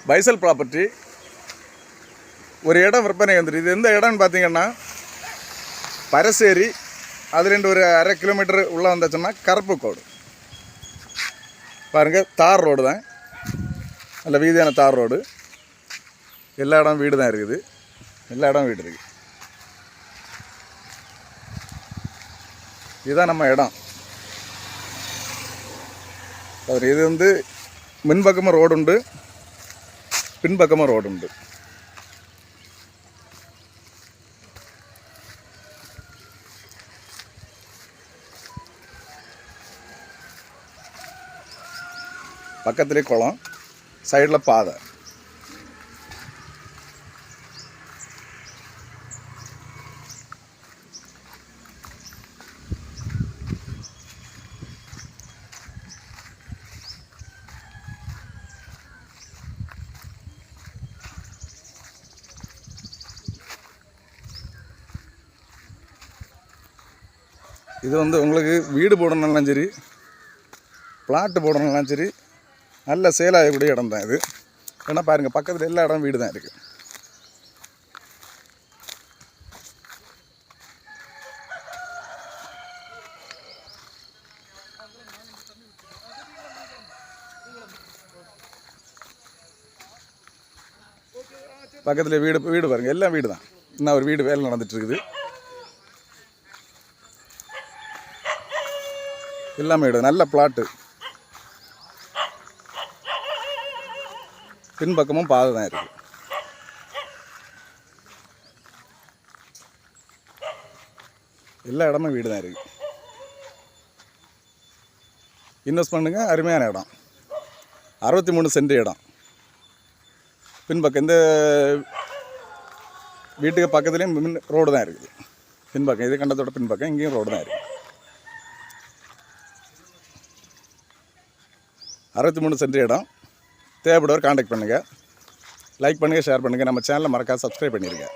பைசல் property ஒரு இடம் விற்பனை வந்துட்டு. இது எந்த இடம்னு பார்த்தீங்கன்னா பரசேரி, அதுலேருந்து ஒரு 1/2 கிலோமீட்டர் உள்ளே வந்தாச்சுன்னா கருப்புக்கோடு. பாருங்கள், தார் ரோடு தான், நல்ல வீதியான தார் ரோடு. எல்லா இடம் வீடு தான் இருக்குது, எல்லா இடம் வீடு இருக்குது. இதுதான் நம்ம இடம். இது வந்து முன்பக்கமாக ரோடு உண்டு, பின்பக்கமாக ரோடு உண்டு. பக்கத்துலேயே குளம், சைடில் பாதை. இது வந்து உங்களுக்கு வீடு போடணும்னாலும் சரி, பிளாட்டு போடணும்னாலும் சரி, நல்ல சேலாகக்கூடிய இடம் தான் இது. ஏன்னா பாருங்கள், பக்கத்தில் எல்லா இடம் வீடு தான் இருக்குது. பக்கத்தில் வீடு பாருங்கள், எல்லாம் வீடு தான். இன்னும் ஒரு வீடு வேலை நடந்துகிட்ருக்குது. எல்லாமே வீடு, நல்ல பிளாட்டு. பின்பக்கமும் பாதை தான் இருக்குது. எல்லா இடமும் வீடு தான் இருக்குது. இன்வெஸ்ட் பண்ணுங்க, அருமையான இடம். 63 சென்ட் இடம். பின்பக்கம் இந்த வீட்டுக்கு பக்கத்துலேயும் ரோடு தான் இருக்குது. பின்பக்கம் இது கண்டத்தோட பின்பக்கம் இங்கேயும் ரோடு தான் இருக்குது. 63 சென்ட் இடம். தேவைப்படுவர் கான்டாக்ட் பண்ணுங்கள். லைக் பண்ணுங்கள், ஷேர் பண்ணுங்கள். நம்ம சேனலை மறக்காம சப்ஸ்கிரைப் பண்ணிடுங்க.